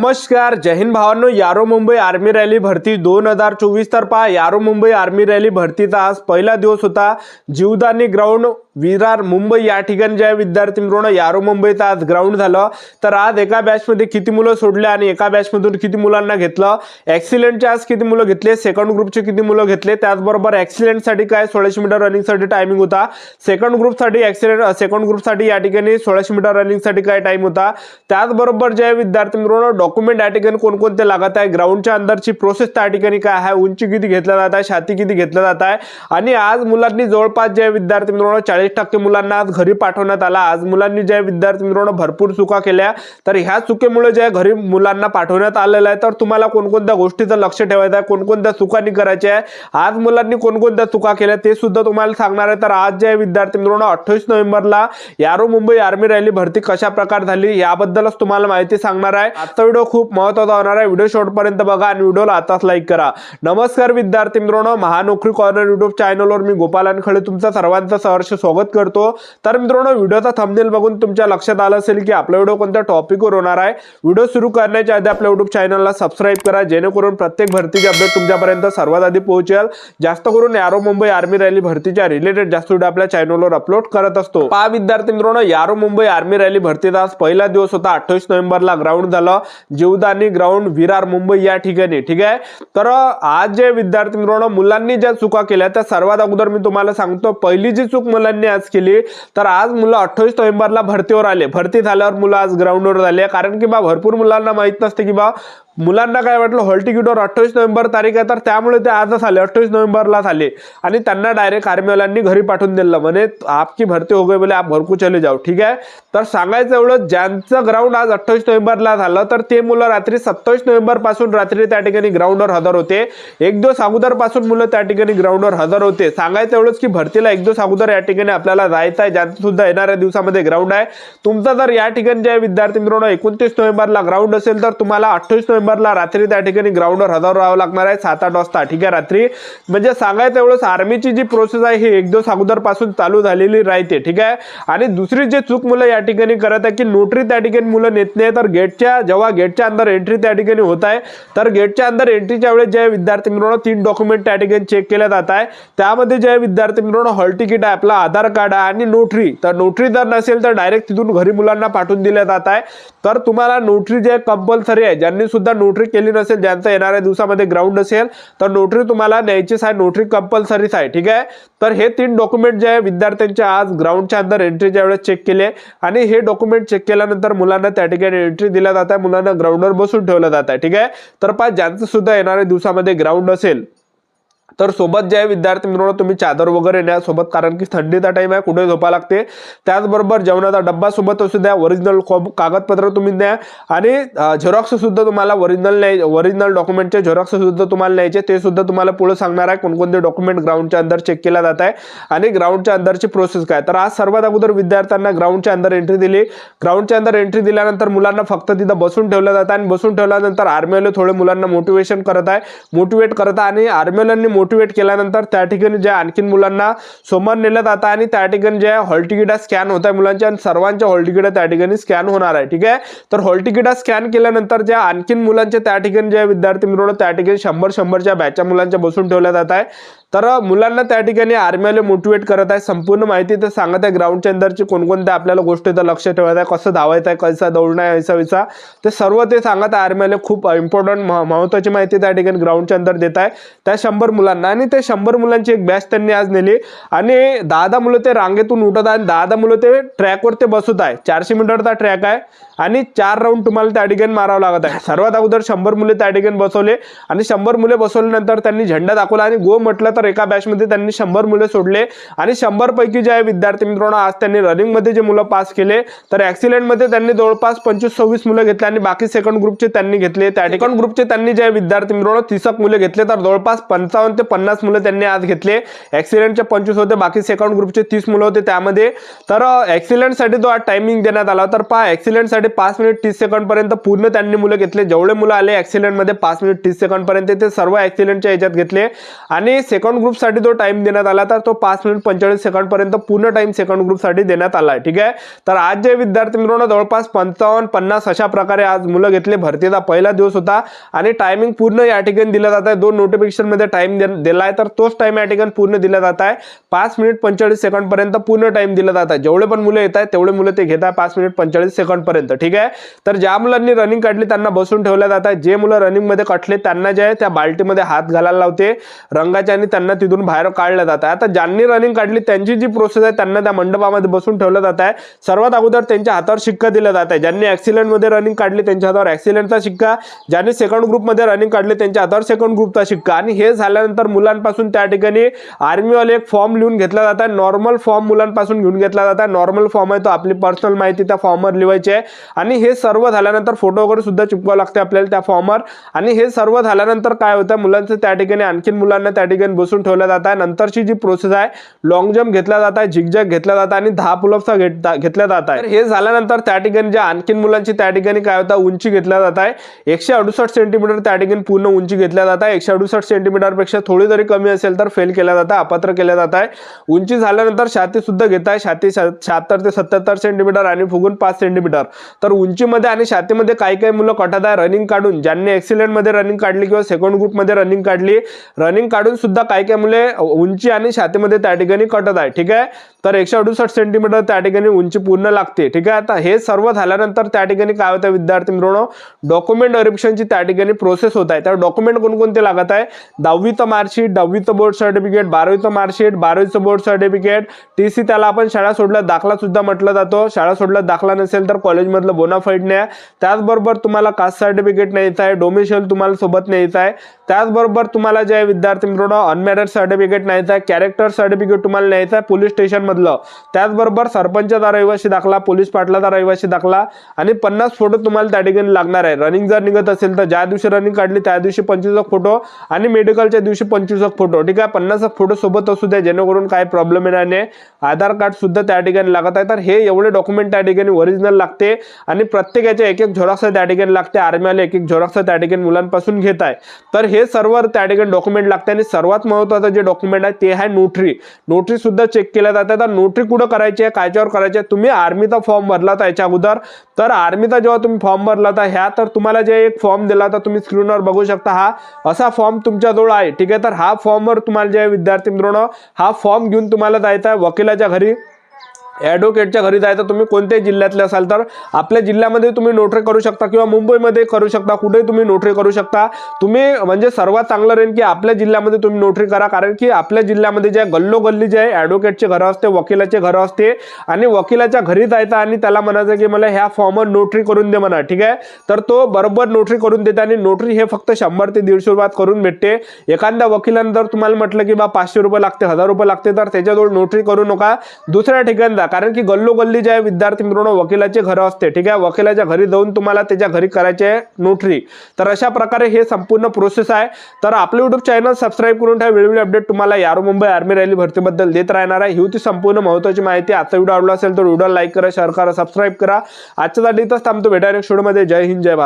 नमस्कार, जय हिंद भावांनो. यारो मुंबई आर्मी रॅली भरती 2024 तर पहा, यारो मुंबई आर्मी रॅली भरतीचा आज पहिला दिवस होता. जीवदानी ग्राउंड विरार मुंबई या ठिकाणी जे विद्यार्थी मित्रांनो यारो मुंबईचा आज ग्राउंड झालं. तर आज एका बॅचमध्ये किती मुलं सोडले आणि एका बॅचमधून किती मुलांना घेतलं, एक्सिलेंटचे आज किती मुलं घेतले, सेकंड ग्रुपचे किती मुलं घेतले, त्याचबरोबर एक्सिलेंटसाठी काय 1600 मीटर रनिंगसाठी टायमिंग होता, सेकंड ग्रुपसाठी सेकंड ग्रुपसाठी या ठिकाणी 1600 मीटर रनिंगसाठी काय टाइम होता, त्याचबरोबर जे विद्यार्थी मित्रांनो डॉक्युमेंट या ठिकाणी कोणकोणते लागत आहे, ग्राउंडच्या अंदरची प्रोसेस त्या ठिकाणी काय आहे, उंची किती घेतला जात आहे, छाती किती घेतला जात आहे. आणि आज मुलांनी जवळपास जे विद्यार्थी मित्रांनो 40% मुलांना आज घरी पाठवण्यात आला. आज मुलांनी जे विद्यार्थी मित्रांनो भरपूर चुका केल्या. तर ह्या चुकीमुळे जे घरी मुलांना पाठवण्यात आलेलं आहे, तर तुम्हाला कोणकोणत्या गोष्टीचं लक्ष ठेवायचं आहे, कोणकोणत्या चुका करायच्या आहे, आज मुलांनी कोणकोणत्या चुका केल्या ते सुद्धा तुम्हाला सांगणार आहे. तर आज जे विद्यार्थी मित्रांनो 28 नोव्हेंबरला यारो मुंबई आर्मी रॅली भरती कशा प्रकारे झाली याबद्दलच तुम्हाला माहिती सांगणार आहे. आजचा व्हिडिओ खूप महत्त्वाचा होणार आहे. व्हिडिओ शेवटपर्यंत बघा आणि व्हिडिओला आताच लाईक करा. नमस्कार विद्यार्थी मित्रांनो, महानोकरी कॉर्नर युट्यूब चॅनलवर मी गोपाल अनखळे तुमचं सर्वांचं सहर्ष स्वागत करतो. तर मित्रांनो, व्हिडिओचा थंबनेल बघून तुमच्या लक्षात आलं असेल की आपला व्हिडिओ कोणत्या टॉपिकवर होणार आहे. व्हिडिओ सुरू करण्याच्या आधी आपल्या युट्यूब चॅनलला सबस्क्राइब करा, जेणेकरून प्रत्येक भरतीचे अपडेट तुमच्यापर्यंत सर्वात आधी पोहोचेल. जास्त करून यारो मुंबई आर्मी रॅली भरतीच्या रिलेटेड जास्त व्हिडिओ आपल्या चॅनलवर अपलोड करत असतो. पहा विद्यार्थी मित्रांनो, यारो मुंबई आर्मी रॅली भरतीचा आज पहिला दिवस होता. 28 नोव्हेंबरला ग्राउंड झालं, जीवदानी ग्राउंड विरार मुंबई या ठिकाणी. ठीक आहे. तर आज जे विद्यार्थी मित्रांनो मुलांनी ज्या चुका केल्या त्या सर्वात अगोदर मी तुम्हाला सांगतो. पहिली जी चूक मुलांनी आज केली, तर आज मुलं 28 नोव्हेंबरला भरतीवर आले. भरती झाल्यावर मुलं आज ग्राउंडवर झाले, कारण की भरपूर मुलांना माहित नसते की मुलांना काय वाटलं हॉल तिकीटवर 28 नोव्हेंबर तारीख आहे, तर त्यामुळे ते आजच आले, 28 नोव्हेंबरला झाले आणि त्यांना डायरेक्ट आर्मीवाल्यांनी घरी पाठवून दिलं. म्हणे आपकी भरती हो गई बोले, आप घर को चले जाओ. ठीक आहे. तर सांगायचं एवढं, ज्यांचं ग्राउंड आज 28 नोव्हेंबरला झालं तर ते मुलं रात्री 27 नोव्हेंबर पासून रात्री त्या ठिकाणी ग्राउंडवर हजर होते. एक दिवस अगोदर पासून मुलं त्या ठिकाणी ग्राउंडवर हजर होते. सांगायचं एवढंच की भरतीला एक दिवस अगोदर या ठिकाणी आपल्याला जायचं आहे, ज्यांचं सुद्धा येणाऱ्या दिवसामध्ये ग्राउंड आहे. तुमचा जर या ठिकाणी जे विद्यार्थी मित्रांनो 29 नोव्हेंबरला ग्राउंड असेल, तर तुम्हाला 28 नोव्हेंबरला रात्री त्या ठिकाणी ग्राउंडवर हजर राहावं लागणार आहे 7-8 वाजता. ठीक आहे, रात्री. म्हणजे सांगायचं एवढंच, आर्मीची जी प्रोसेस आहे ही एक दिवस अगोदर पासून चालू झालेली राहते. ठीक आहे. आणि दुसरी जी चूक मुलं या ठिकाणी करत आहे की नोटरी त्या ठिकाणी मुलं नेत नाही. तर जेव्हा गेटच्या अंदर एंट्री त्या ठिकाणी होत आहे, तर गेटच्या अंदर एंट्रीच्या वेळेस जे विद्यार्थी मित्रांनो 3 डॉक्युमेंट त्या ठिकाणी चेक केले जात आहे. त्यामध्ये जे विद्यार्थी मित्रांनो हॉल तिकीट आहे, आपला आधार कार्ड आहे आणि नोटरी. तर नोटरी जर नसेल तर डायरेक्ट तिथून घरी मुलांना पाठवून दिल्या जात आहे. तर तुम्हाला नोटरी जे कंपल्सरी आहे, ज्यांनी सुद्धा नोटरी केली नसेल, ज्यांचं येणाऱ्या दिवसामध्ये ग्राउंड असेल, तर नोटरी तुम्हाला न्यायचीच आहे, नोटरी कंपल्सरीच आहे. ठीक आहे. तर हे 3 डॉक्युमेंट जे विद्यार्थ्यांच्या आज ग्राउंडच्या अंदर एंट्रीच्या वेळेस चेक केले आणि हे डॉक्युमेंट चेक केल्यानंतर मुलांना त्या ठिकाणी एंट्री दिल्या जात आहे, मुलांना ग्राउंडवर बसून ठेवलं जात आहे. ठीक आहे. तर ज्यांचं सुद्धा येणाऱ्या दिवसामध्ये ग्राउंड असेल, तर सोबत जे विद्यार्थी मित्रांनो तुम्ही चादर वगैरे न्या सोबत, कारण की थंडीचा टाइम आहे, कुठे झोपा लागते. त्याचबरोबर जेवणाचा डब्बा सोबत असू द्या, ओरिजिनल कागदपत्र तुम्ही द्या आणि झेरॉक्स सुद्धा तुम्हाला ओरिजिनल डॉक्युमेंटचे झेरॉक्स सुद्धा तुम्हाला न्यायचे. ते सुद्धा तुम्हाला पुढे सांगणार आहे कोणकोणते डॉक्युमेंट ग्राउंडच्या अंदर चेक केला जात आहे आणि ग्राउंडच्या अंदरची प्रोसेस काय. तर आज सर्वात अगोदर विद्यार्थ्यांना ग्राउंडच्या अंदर एंट्री दिली. ग्राउंडच्या अंदर एंट्री दिल्यानंतर मुलांना फक्त तिथं बसून ठेवलं जातं आणि बसून ठेवल्यानंतर आर्मीवाले थोडे मुलांना मोटिवेट करत आहे आणि आर्मीवाल्यांनी मोटिवेट केल्यानंतर त्या ठिकाणी ज्या आणखीन मुलांना समोर नेलं जातं आणि त्या ठिकाणी ज्या हॉल तिकीट स्कॅन होत आहे मुलांच्या, आणि सर्वांच्या हॉल तिकीट त्या ठिकाणी स्कॅन होणार आहे. ठीक आहे. तर हॉल तिकीट स्कॅन केल्यानंतर ज्या आणखीन मुलांचे त्या ठिकाणी ज्या विद्यार्थी मित्रांनो त्या ठिकाणी 100-100च्या बॅचच्या मुलांच्या बसून ठेवल्या जात आहे. तर मुलांना त्या ठिकाणी आर्मीवाले मोटिवेट करत आहे, संपूर्ण माहिती ते सांगत आहे ग्राउंडच्या अंदरची कोणकोणत्या आपल्याला गोष्टीचं लक्ष ठेवायचं आहे, कसं धावायचं आहे, कसं दौडणं आहे, ऐसा ते सर्व ते सांगत आहे. आर्मीवाले खूप इम्पॉर्टंट महत्त्वाची माहिती त्या ठिकाणी ग्राउंडच्या अंदर देत आहे त्या 100 मुलांना. आणि ते 100 मुलांची एक बॅच त्यांनी आज नेली आणि 10 मुलं ते रांगेतून उठत आहे आणि 10 मुलं ते ट्रॅकवर ते बसत आहे. 400 मीटरचा ट्रॅक आहे आणि 4 राऊंड तुम्हाला त्या ठिकाणी मारावं लागत आहे. सर्वात अगोदर 100 मुले त्या ठिकाणी बसवले आणि 100 मुले बसवल्यानंतर त्यांनी झेंडा दाखवला आणि गो म्हटलं तर एका बॅचमध्ये त्यांनी 100 मुले सोडले आणि 100 पैकी जे विद्यार्थी मित्रांनो आज त्यांनी रनिंग मध्ये जे मुलं पास केले, तर ऍक्सिडेंट मध्ये त्यांनी जवळपास 25-26 मुलं घेतले आणि बाकी सेकंड ग्रुपचे त्यांनी घेतले. त्या सेकंड ग्रुपचे त्यांनी जे विद्यार्थी मित्रांनो 30 मुले घेतले, तर जवळपास 55 ते 50 मुलं त्यांनी आज घेतले. ऍक्सिडेंटचे 25 होते, बाकी सेकंड ग्रुपचे 30 मुलं होते त्यामध्ये. तर ऍक्सिडेंट साठी जो आज टायमिंग देण्यात आला, तर ऍक्सिडेंट साठी साठी 5 मिनिट 30 सेकंड पर्यंत पूर्ण त्यांनी मुलं घेतले. जेवढे मुलं आले ऍक्सिलेंट मध्ये 5 मिनिट 30 सेकंड पर्यंत ते सर्व ऍक्सिलेंटच्या याच्यात घेतले. आणि सेकंड ग्रुप साठी जो टाइम देण्यात आला तर तो 5 मिनिट 45 सेकंड पर्यंत पूर्ण टाइम सेकंड ग्रुप साठी देण्यात आला आहे. ठीक आहे. तर आज जे विद्यार्थी मित्रांनो जवळपास 55-50 अशा प्रकारे आज मुलं घेतले. भरतीचा पहिला दिवस होता आणि टायमिंग पूर्ण या ठिकाणी दिला जात आहे. 2 नोटिफिकेशन मध्ये टाइम दिला आहे तर तोच टाइम या ठिकाणी पूर्ण दिला जात आहे. 5 मिनिट 45 सेकंड पर्यंत पूर्ण टाइम दिला जात आहे. जेवढे पण मुलं येत आहेत तेवढे मुलं ते घेत आहे 5 मिनिट 45 सेकंड पर्यंत. ठीक आहे. तर ज्या मुलांनी रनिंग काढली त्यांना बसून ठेवलं जात आहे. जे मुलं रनिंग मध्ये कटले त्यांना जे आहे त्या बाल्टीमध्ये हात घालायला लावते रंगाच्या आणि त्यांना तिथून बाहेर काढलं जात आहे. आता ज्यांनी रनिंग काढली त्यांची जी प्रोसेस आहे त्यांना त्या मंडपामध्ये बसून ठेवलं जात आहे. सर्वात अगोदर त्यांच्या हातावर शिक्का दिला जात आहे. ज्यांनी ऍक्सिलेंट मध्ये रनिंग काढली त्यांच्या हातावर ऍक्सिलेंटचा शिक्का, ज्यांनी सेकंड ग्रुप मध्ये रनिंग काढले त्यांच्या हातावर सेकंड ग्रुपचा शिक्का. आणि हे झाल्यानंतर मुलांपासून त्या ठिकाणी आर्मीवाले एक फॉर्म लिहून घेतला जात आहे. नॉर्मल फॉर्म मुलांपासून घेऊन घेतला जात आहे. नॉर्मल फॉर्म आहे तो आपली पर्सनल माहिती त्या फॉर्मवर लिहायची आहे. आणि हे सर्व झाल्यानंतर फोटो वगैरे सुद्धा चिपकावं लागते आपल्याला त्या फॉर्मवर. आणि हे सर्व झाल्यानंतर काय होतं मुलांचं त्या ठिकाणी आणखीन मुलांना त्या ठिकाणी बसून ठेवलं जात आहे. नंतरची जी प्रोसेस आहे लॉंग जम्प घेतला जात आहे, झिगझॅग घेतला जात आहे आणि 10 पुलअप्स घेतल्या जात आहे. हे झाल्यानंतर त्या ठिकाणी ज्या आणखीन मुलांची त्या ठिकाणी काय होतं उंची घेतल्या जात आहे. 168 सेंटीमीटर त्या ठिकाणी पूर्ण उंची घेतल्या जात आहे. 168 सेंटीमीटर पेक्षा थोडी जरी कमी असेल तर फेल केला जात आहे, अपात्र केला जात आहे. उंची झाल्यानंतर छाती सुद्धा घेत आहे. छाती 76 ते 77 सेंटीमीटर आणि फुगून 5 सेंटीमीटर. तर उंचीमध्ये आणि छातीमध्ये काही मुलं कटत आहे रनिंग काढून. ज्यांनी ऍक्सिलेंट मध्ये रनिंग काढली किंवा सेकंड ग्रुप मध्ये रनिंग काढली, रनिंग काढून सुद्धा काही मुले उंची आणि छातीमध्ये त्या ठिकाणी कटत आहे. ठीक आहे. तर 168 सेंटीमीटर त्या ठिकाणी उंची पूर्ण लागते. ठीक आहे. आता हे सर्व झाल्यानंतर त्या ठिकाणी काय होतं विद्यार्थी मित्रांनो डॉक्युमेंट व्हेरिफिकेशनची त्या ठिकाणी प्रोसेस होत आहे. त्या डॉक्युमेंट कोणकोणते लागत आहे 10वीचं मार्कशीट, 10वीचं बोर्ड सर्टिफिकेट, 12वीचं मार्कशीट, 12वीचं बोर्ड सर्टिफिकेट, टीसी त्याला आपण शाळा सोडला दाखला सुद्धा म्हटलं जातो. शाळा सोडला दाखला नसेल तर कॉलेजमधलं बोनाफाईड न्या. त्याचबरोबर तुम्हाला कास्ट सर्टिफिकेट न्यायचं आहे, डोमिसाईल तुम्हाला सोबत न्यायचं आहे. त्याचबरोबर तुम्हाला जे आहे विद्यार्थी मित्रांनो अनमॅरिड सर्टिफिकेट न्यायचं आहे, कॅरेक्टर सर्टिफिकेट तुम्हाला न्यायचं आहे पोलीस स्टेशन मधलं. त्याचबरोबर सरपंचाचा रहिवासी दाखला, पोलीस पाटलाचा रहिवासी दाखला आणि 50 फोटो तुम्हाला त्या ठिकाणी लागणार आहे. रनिंग जर निघत असेल तर ज्या दिवशी रनिंग काढली त्या दिवशी 25 फोटो आणि मेडिकलच्या दिवशी 25 फोटो. ठीक आहे. 50 फोटो सोबत असू द्या जेणेकरून काही प्रॉब्लेम येणार नाही. आधार कार्ड सुद्धा त्या ठिकाणी लागत आहे. तर हे एवढे डॉक्युमेंट त्या ठिकाणी ओरिजिनल लागते आणि प्रत्येकाचे एक झेरॉक्स त्या ठिकाणी लागते. आर्मीवाले एक झेरॉक्स त्या ठिकाणी मुलांपासून घेत आहे. तर हे सर्व त्या ठिकाणी डॉक्युमेंट लागते. आणि सर्वात महत्त्वाचं जे डॉक्युमेंट आहे ते आहे नोटरी. नोटरी सुद्धा चेक केल्या जाते. तर नोटरी कुठं करायची आहे, कायच्यावर करायची आहे, तुम्ही आर्मीचा फॉर्म भरला होता याच्या अगोदर. तर आर्मीचा जेव्हा तुम्ही फॉर्म भरला होता ह्या तर तुम्हाला जे एक फॉर्म दिला होता तुम्ही स्क्रीनवर बघू शकता. हा असा फॉर्म तुमच्याजवळ आहे. ठीक आहे. तर हा फॉर्मवर तुम्हाला जे विद्यार्थी मित्रांनो हा फॉर्म घेऊन तुम्हाला जायचं आहे वकिलाच्या घरी, ॲडव्होकेटच्या घरी जायचं. तुम्ही कोणत्याही जिल्ह्यातले असाल तर आपल्या जिल्ह्यामध्ये तुम्ही नोटरी करू शकता किंवा मुंबईमध्ये करू शकता, कुठेही तुम्ही नोटरी करू शकता. तुम्ही म्हणजे सर्वात चांगलं राहील की आपल्या जिल्ह्यामध्ये तुम्ही नोटरी करा. कारण की आपल्या जिल्ह्यामध्ये जे गल्लोगल्ली जे आहे ॲडव्होकेटचे घरं असते, वकिलाचे घरं असते आणि वकिलाच्या घरी जायचं आणि त्याला म्हणायचं की मला ह्या फॉर्मवर नोटरी करून दे म्हणा. ठीक आहे. तर तो बरोबर नोटरी करून देते आणि नोटरी हे फक्त 100 ते 150 रुपयात करून भेटते. एखाद्या वकिलांनी जर तुम्हाला म्हटलं की बा 500 रुपये लागते, 1000 रुपये लागते तर त्याच्याजवळ नोटरी करू नका, दुसऱ्या ठिकाणी. कारण की गल्लोगल्ली जे आहे विद्यार्थी मित्रांनो वकिलाचे घर असते. ठीक आहे. वकिलाच्या घरी जाऊन तुम्हाला त्याच्या घरी करायचे आहे नोटरी. तर अशा प्रकारे हे संपूर्ण प्रोसेस आहे. तर आपलं युट्यूब चॅनल सबस्क्राईब करून ठेवा. वेळोवेळी अपडेट तुम्हाला यारो मुंबई आर्मी रॅली भरतीबद्दल देत राहणार आहे. ही होती संपूर्ण महत्त्वाची माहिती. आजचा व्हिडिओ आवडला असेल तर व्हिडिओला लाईक करा, शेअर करा, सबस्क्राईब करा. आजच्यासाठी इथंच थांबतो. भेटा नेक्स्ट व्हिडिओमध्ये. जय हिंद, जय भारत.